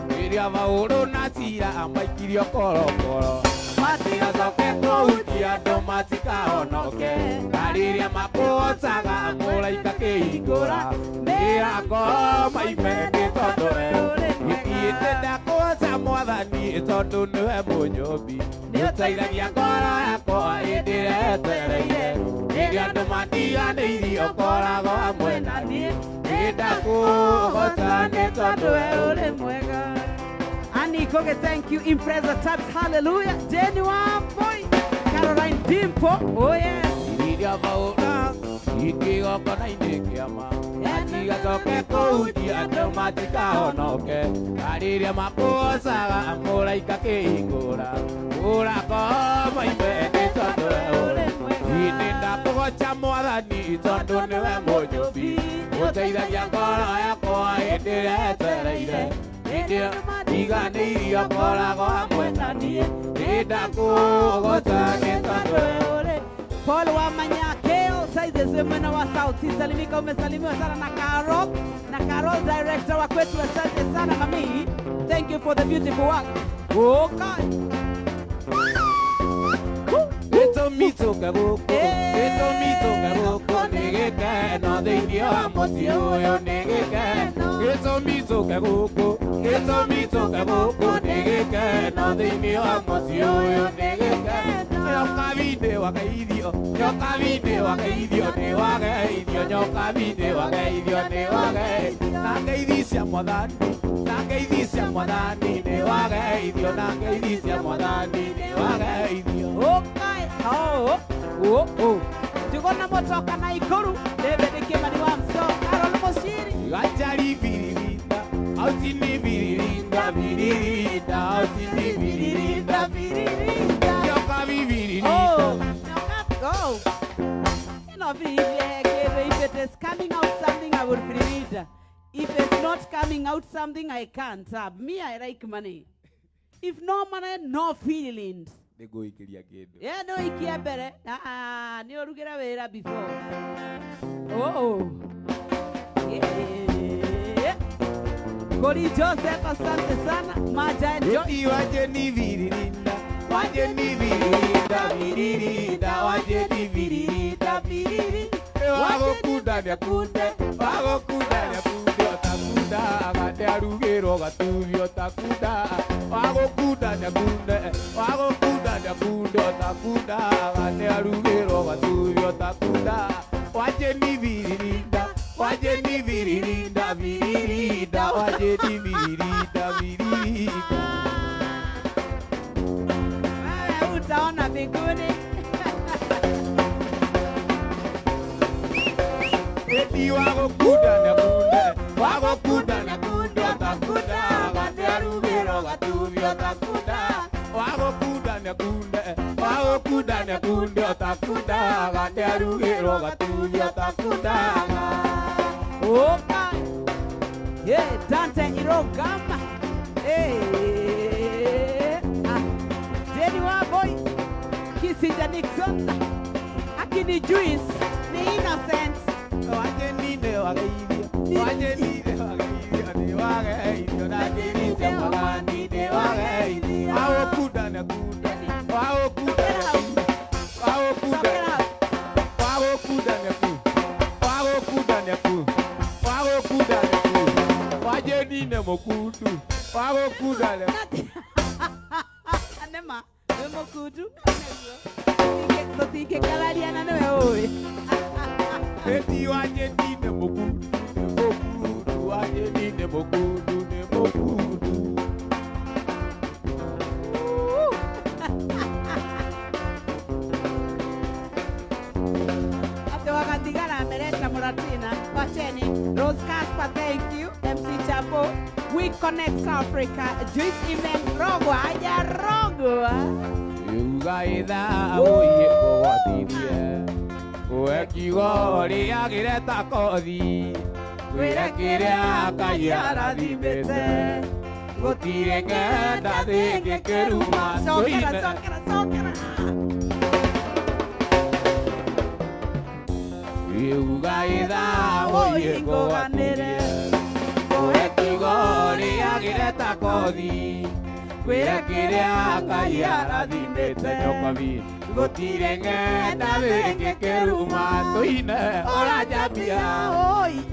Rĩrĩa Paũlũ na Sila maikirio korokoro matigacoke kũhutia andũ matikahonoke. Na rĩrĩa makũgocaga mũraika kĩhingũra mĩrango maime nĩ tondũ we ũrĩ mwega. Ndakũgoca Mwathani tondũ nĩwe mũnyũmbi. Nĩũteithagia ngoro yakwa hĩndĩ ĩrĩa yetereire. Rĩrĩa andũ matiganĩirie ũkoragwo hamwe na niĩ. Nĩndakũgoca nĩ tondũ we ũrĩ mwega. Anikoge, thank you. Impreza Tabs, hallelujah. Jenny Wamboi, Caroline Dimpo, oh yes. Rĩrĩa Paũlũ ikĩgongona-inĩ kĩama matigacoke kũhutia andũ matikahonoke. Na rĩrĩa makũgocaga mũraika kĩhingũra mũrango maime nĩ tondũ we ũrĩ mwega. Nĩndakũgoca Mwathani tondũ nĩwe mũnyũmbi. Ũteithagia ngoro yakwa hĩndĩ ĩrĩa yetereire. Rĩrĩa ndiganĩirie ũkoragwo hamwe na niĩ. Nĩndakũgoca nĩ tondũ we ũrĩ. Paul Wamanyakeo, saizi mwena wa South. Salimika, umesalimiwa sana na Carol. Na Carol, director wa kwetu, asante sana mami. Thank you for the beautiful work. Okay. Gĩtũmi gũkũ nĩ gĩkeno thĩinĩ wa mũciĩ ũyũ nĩ gĩkeno. Gĩtũmi gũkũ nĩ gĩkeno thĩinĩ wa mũciĩ ũyũ nĩ gĩkeno. Nyoka binde wageithio nĩ wageithio. Nyoka binde wageithio nĩ wageithio. Na ngeithi cia Mwathani nĩ wageithio. Na ngeithi cia Mwathani nĩ wageithio. Okay. Oh. Tugona motoka na Ikuru. David Kimani wa Mso. Carol Moshiri. Gachari biririnda, autini biririnda, Nyoka biririnda. Oh, go. You know, if it is coming out something, I would read. If it's not coming out something, I can't. Me, I like money. If no money, no feelings. Nĩngũikĩria kĩndũ. Yeah, no ikia mbere. Nĩ ũrugĩra wĩra before. Oh. Yeah. Gori Joseph, asante sana. Maja and Joy. Wajeni biririnda, biririnda. Wajeni biririnda. Wagũkunda nĩakunde, otakunda. Agate arugĩrwo gatubi otakunda. Wagũkunda nĩakunde, otakunda. Agate arugĩrwo gatubi otakunda. Wajeni biririnda. Wajeni biririnda. wewe utaona mbinguni. Eti wagũkunda nĩakunde, otakunda. Agate arugĩrwo gatubi otakunda. Wagũkunda nĩakunde, otakunda. Agate arugĩrwo gatubi otakunda. Okay. Yeah, Dante Irogama. Hey. Jenny Wamboi. Kisinja Nixon. Akini Juice. Ni innocent. Wajeni wageithio. Nĩ wageithio. Na njĩri cia Mwathani nĩ wageithio. Wagũkunda nĩakunde. Wagũkunda nĩakunde. Wajeni nĩ mũkundu. Wagũkunda nĩakunde. Anema, we mokudu. Tũtingĩ kalariana nĩwe ũĩ. Eti wajeni nĩ mũkundu. Wajeni nĩ mũkundu. Kiambu. We connect Africa. Juice imerogwa, hajarogwa. Ugaitha oye kogotithie. Wekigo riagire ta kothi. Wira kiria kayara thimete. Gutire ngenda thenge keruma. Sokera. Ugaitha oye kogotithie. Wekigo riagire ta kothi. Wira kiria kayara thimete nyokovi. Gutire ngenda thenge keruma. Tuine ora jambia.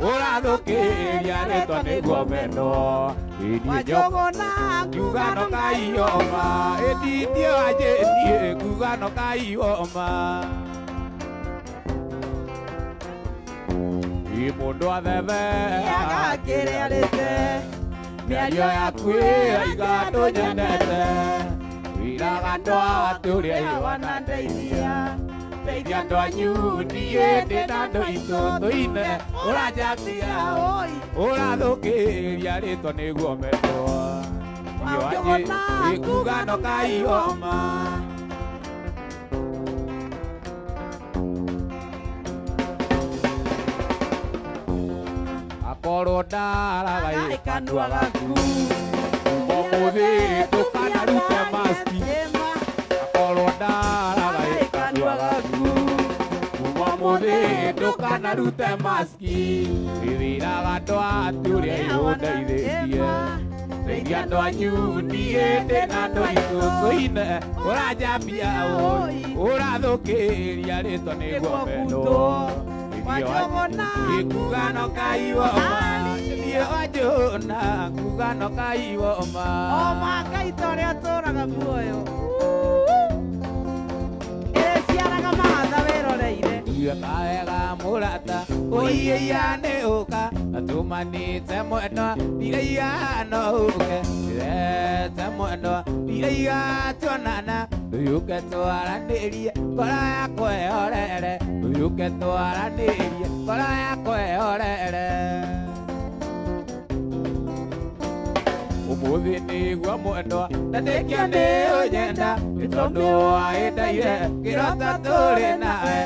Ora thukiria ritwa niguo mendo. Wajogona Kugano kaioma. Edidio ajenie kugano kaioma. Imundu atheve Yagakire alete. Miario yaku igando nyenete. Iragandwa turia iwana ndeithia. Ndeithia andu anyu niĩ ndĩ na andũ itũ tũine. Ũranjambia ũrathukiria rĩtwa nĩguo mendwa. Ikugano kaioma. Akorwo ndaraga kanua gaku. Ũmũthĩ tũkanarute maski. Akorwo ndaraga kanua gaku. Ũmũthĩ tũkanarute maski. Wĩwĩraga andũ tũrĩa ihũndeithĩtie. Ndeithia andũ anyu niĩ ndĩ na andũ aitũ tũine. Ũranjambia ũrathũkĩria rĩtwa nĩguo mendwo. Ikugano kaioma. Niĩ wanjũna kugano kaioma. O Ngai torĩa ũtũraga muoyo. Ĩciaraga mahatha wĩroreire. Wega mũrata ũiya nĩ ũka atũmanĩte mwendwa ndiraia no ũke ndĩrete mwendwa ndiraia tuonana tũyũke twaranĩrie ngoro yakwa ĩhorere tũyũke twaranĩrie ngoro yakwa ĩhorere. Ũmũthĩ nĩguo mwendwa ndandĩkia nĩ ũnyenda nĩ tondũ wahĩndaire kĩrota tũrĩ nawe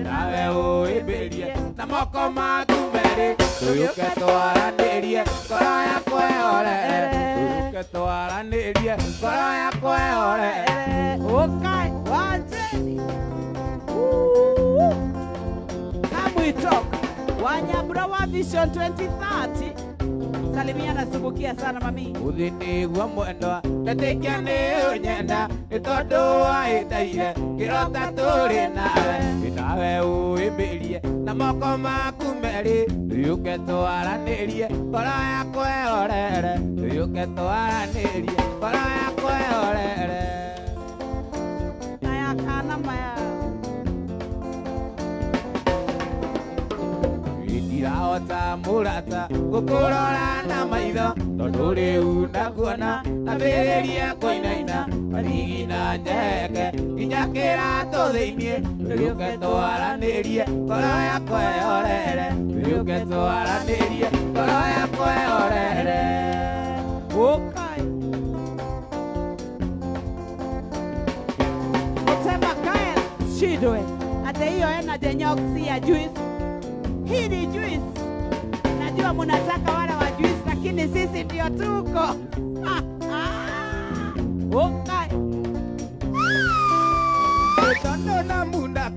nawe ũĩmbĩrie na moko maku merĩ tũyũke twaranĩrie ngoro yakwa ĩhorere tũyũke twaranĩrie ngoro yakwa ĩhorere. Okay, wanjeni. Come we talk. Wanyambura wa Vision 2030. Salimia na subukia sana mami. Ũthĩ nĩguo mwendwa ndandĩkia nĩ ũnyenda nĩ tondũ wahĩndaire kĩrota tũrĩ nawe ũĩmbĩrie na moko maku merĩ tũyũke twaranĩrie ngoro yakwa ĩhorere tũyũke twaranĩrie ngoro yakwa ĩhorere. Aya kana maya. Ndirahota mũrata gũkũrora na maitho tondũ rĩu ndakuona ambĩrĩrie kũinaina marigi na njeke nginya kĩratũ thĩiniĩ tũyũke twaranĩrie ngoro yakwa ĩhorere tũyũke twaranĩrie ngoro yakwa ĩhorere. Okay. Utema Kael Shidwe. Ate hiyo ena nyoksi ya juice. Hii ni juice. Najua munataka wala wa juice lakini sisi ndio tuko. Okay. Tondo na munda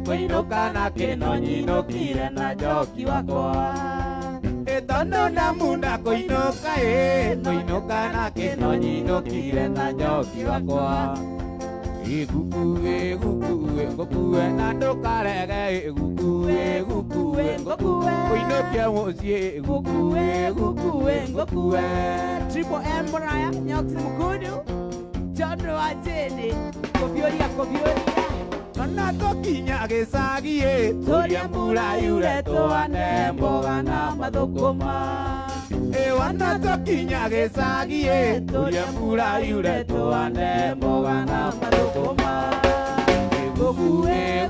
koinuka na kĩnonyinũkire na njoki wakwa. Tondo na munda koinuka na kĩnonyinũkire na njoki wakwa. Gukue ngũkue na ndũkarege gukue koinũkia mũciĩ Gukue Triple M Muraya Nyoksi Mukudu Jondo Ajene Kobioria Nona tũkinya gĩcagi tũrĩa mbura yure tũhande mboga na mathũkũma. Wana tũkinya gĩcagi tũrĩa mbura yure tũhande mboga na mathũkũma. Gukue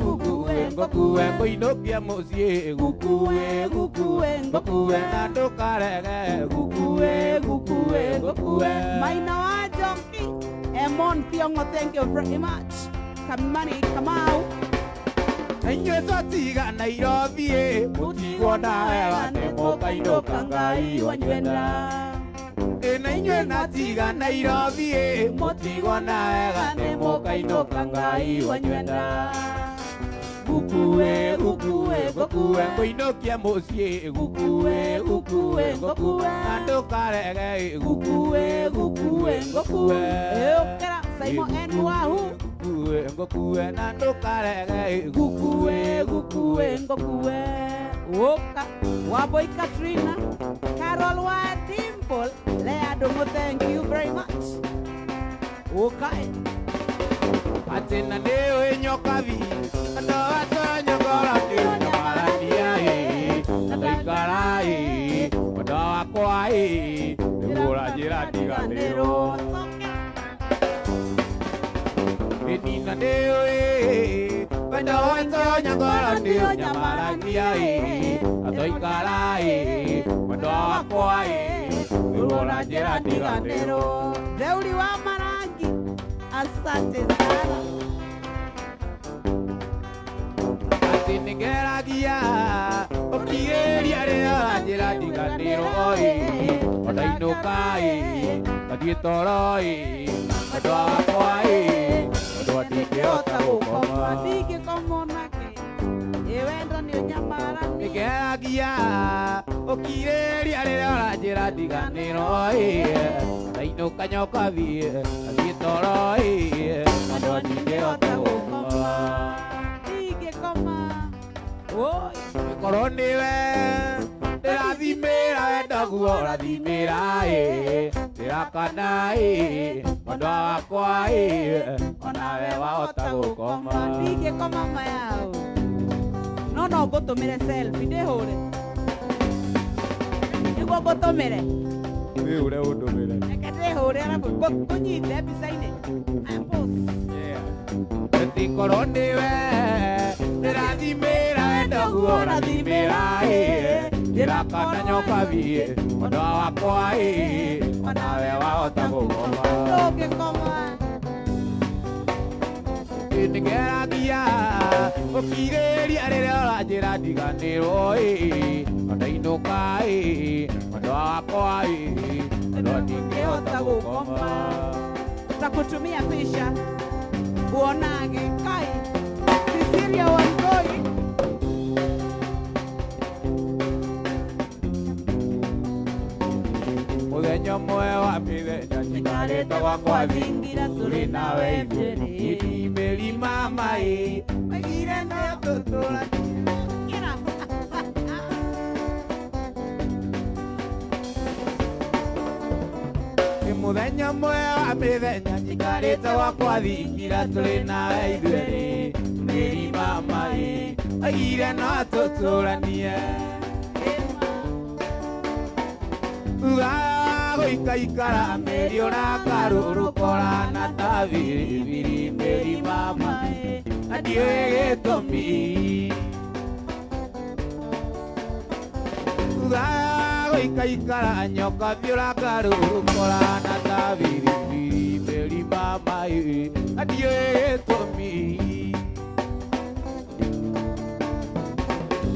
ngokue ngoinokia mucie gukue gukue ngokue na ndukarege gukue gukue ngokue. Maina wa Jonki, Emon Thiongo, thank you very much. Kamani Kamau. Inyuĩ twatiga Nairobi mũtigwo nawe nĩmũkainũka Ngai wanyuenda. Na inyuĩ natiga Nairobi mũtigwo nawe nĩmũkainũka Ngai wanyuenda. Gukue gukue ngokue ngoinokia mũciĩ gukue gukue ngokue na ndũkarege gukue gukue ngokue. Eokera Saimo Enwahu. Gukue ngokue na ndukarege Gukue gukue ngokue. Woka Waboy Katrina, Carol Wa Dimple, Lea Domo, thank you very much. Okay. Atina neo nyokavi ndo atonya ngora ndio marania ndaikarai ndo akwai ngora jira diganero. Nina neo ndo atonya ngora ndio marania ndaikarai ndo akwai ngora jira diganero. Deuli wa Marangi, asante sana. Ningeragia okigeria ria njira ndiganiro oi ondainukai kathie toroi andu akwai andu atingihota gukoma ndingikoma nake wenda ni unyamara. Ningeragia okigeria ria njira ndiganiro oi ondainuka nyoka thie kathie toroi andu atingihota gukoma. Korwo niwe ndirathimira wenda guo rathimira ndirakana mwendwa wakwa onawe wahota gukoma. Ndingikoma mayao no ngutumire selfie ndihuri niguo ngutumire wiure undumire reke ndihuri arabu ngunyite mbica-ini korwo niwe ndirathimira wenda guo rathimira ndirakana nyoka thie mwendwa wakwa onawe wahota gukoma. ndungikoma ningeragia ukiriria riria uranjira ndiganirwo ondainuka mwendwa wakwa ndo ndingihota gukoma. takutumia pisha uonage Kai Cecilia Wangoi. Muthenya umwe wa mithenya njikarĩte gwakwa thingira tũrĩ nawe ithuĩ irimĩrima mai magire nayo tũtũranĩre. Muthenya umwe wa mithenya njikarĩte gwakwa thingira tũrĩ nawe ithuĩ irimĩrima mai magire no tũtũranie. Guikaikara merio na karurukora na tabiri mirima mai adiwe gĩtũmi. Guikaikara nyoka biura karurukora na tabiri mirima mai adiwe gĩtũmi.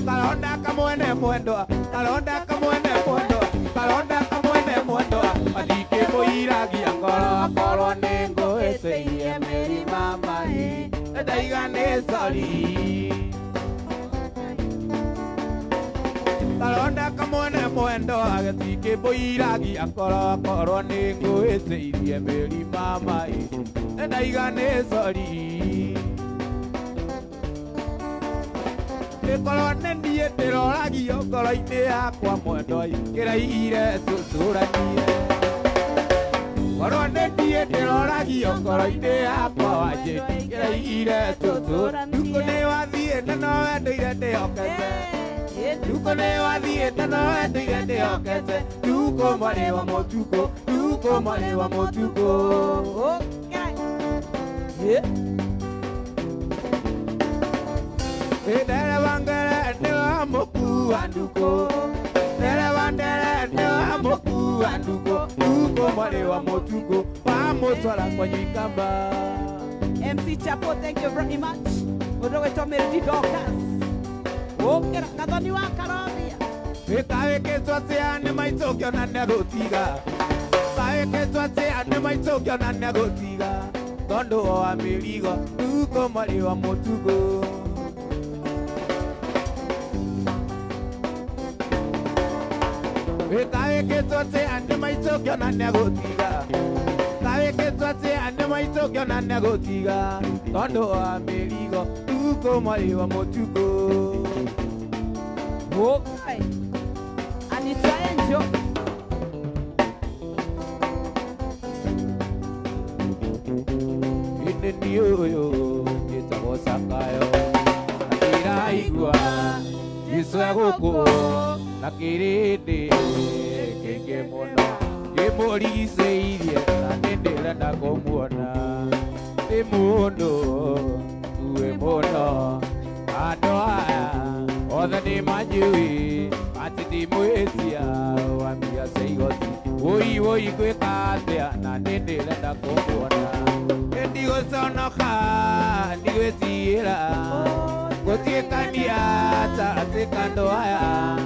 Kalonda kamwene mwendwa kalonda kamwene mwendwa kalonda kamwene mwendwa athike mũiragia ngoro korwo nĩ ngũhĩtĩirie mĩrima mai ndaiga nĩ sori. Kalonda kamwene mwendwa athike mũiragia ngoro korwo nĩ ngũhĩtĩirie mĩrima mai ndaiga nĩ sori. Korwo nĩ niĩ ndĩroragio ngoro-inĩ yakwa mwendwa kĩraihire tũtũranie. Korwo nĩ niĩ ndĩroragio ngoro-inĩ yakwa wanjĩti kĩraihire tũtũranie. Nduko nĩ wathiĩte no wendũire ndĩhokete nduko nĩ wathiĩte no wendũire ndĩhokete nduko mwarĩ wa mũtugo nduko mwarĩ wa mũtugo. Dereva ngere ni wa moku anduko. Dereva ngere ni wa moku anduko. Uko mwale wa motuko. Wa motwala kwenye kamba. MC Chapo, thank you very much. Mudogo to Melody Dorcas. Okay, kadoni wa karabia. Kawe ke twate ane maitokyo na negotiga. Kawe ke twate ane maitokyo na negotiga. Tondo wa meligo, uko mwale wa motuko. Kawe ke twate ane maitokyo na negotiga. Kawe ke twate ane maitokyo na negotiga. Tondo wa meligo, uko mwale wa motuko. Okay. Anita Enjo. Yo, it's a wasakayo. Nakira igwa, jiswa goko. Nakirete, kenge mono. Kemori seidie, nanendela na komuona. Emuno, uwe mono. Adoa, oda ni majui. Atiti muetia, wambia seigoti. Oi kwe katea, nanendela na komuona. Ndigo sonoka, ndigo tira. Kotie kandiata, atekando haya.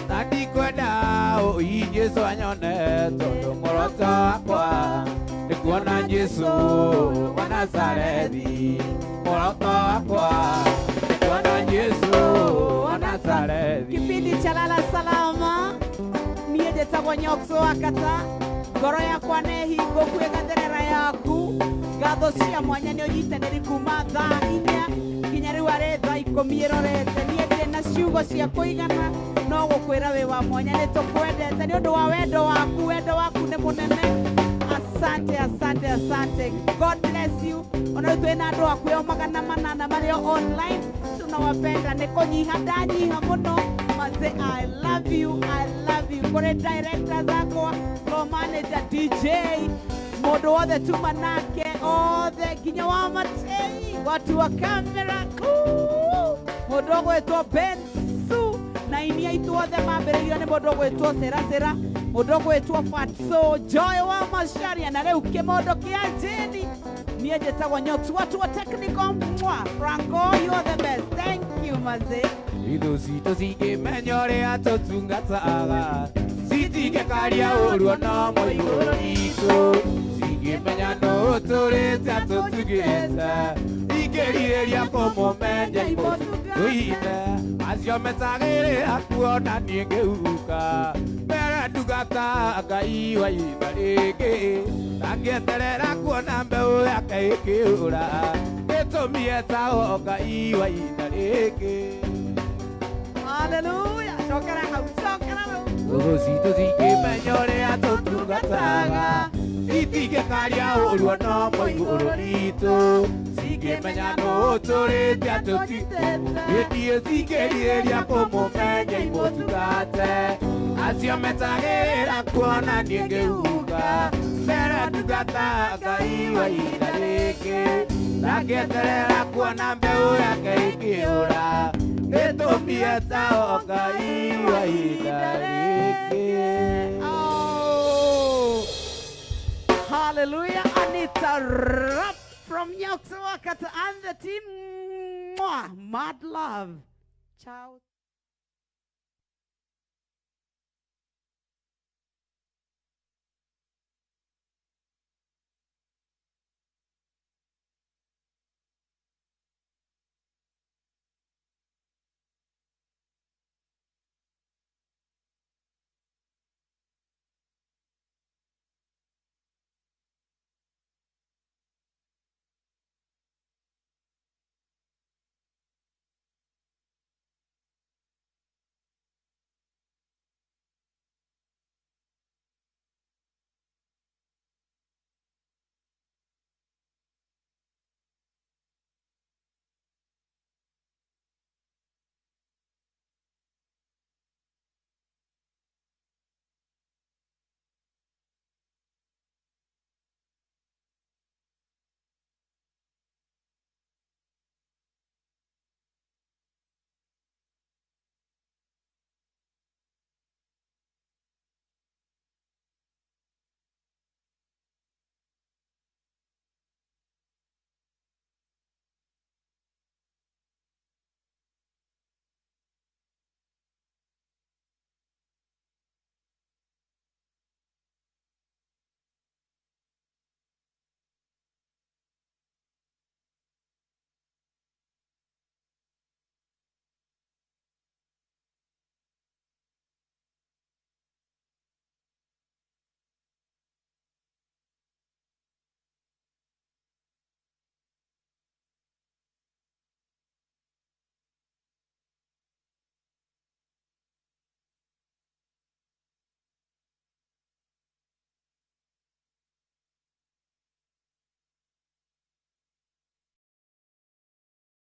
Nadi kwenda, Yesu anyone, tondo moroto akwa. Nikuona Yesu, wa Nazareti, moroto akwa. Nikuona Yesu, wa Nazareti. Kipindi cha lala salama. Niye tagwa nyokso akata. Goro yakwa nehingo kwegatherera yaku. Gatho cia mwanya nĩ ũnyitanĩri kuma thaa 4 nginya rĩu arĩ thaa 10 ĩrorete. Niĩ ndĩ na ciugo cia kũigana no gũkwĩra wĩ wa mwanya nĩ tũkwendete nĩ ũndũ wa wendo waku. Wendo waku nĩ mũnene. Asante. God bless you. Ona twĩ na andũ akwĩo 800 marĩ online. Tunawapenda nĩ kũnyiha ndanyiha mũno. Mase, I love you. Kũrĩ director zakwa, floor manager, DJ, modo wothe tuma nake othe nginya wa matei watu wa kamera modo gwetwo Bensu na inia itu othe mambĩrĩirio nĩ modo gwetwo Sera modo gwetwo Fatso Joy wa Masharia na rĩu kĩmodo kĩa Jeni niĩ njĩtagwo Nyotu watu wa technical Franco, you are the best. Thank you Maze. Ido sito sige menyore atotungataga Siti ke karia oruo no moigoro ito Sige menyano torete atotugeta Igeriria como menja ibotugaita Asio metagere akuona niengeuka Mera tugata akaiwa ibareke Tangeterera kuona mbeu yake ikiura Etomia oka iwa ibareke Hallelujah. Chokera. Sito sige menyore atotugataga Siti ke karia oruo no moigoro ito Sige menyano torete atotugeta Edie sigeriria como menja ibotugate Asio metagera kuona niengeuka Mera tugataga iwa ibareke Tangeterera kuona mbeu yake ikiura Etomia oka iwa ibareke. Oh, hallelujah. Anita Rap from Nyoksawakata and the team. Mwah, mad love. Ciao.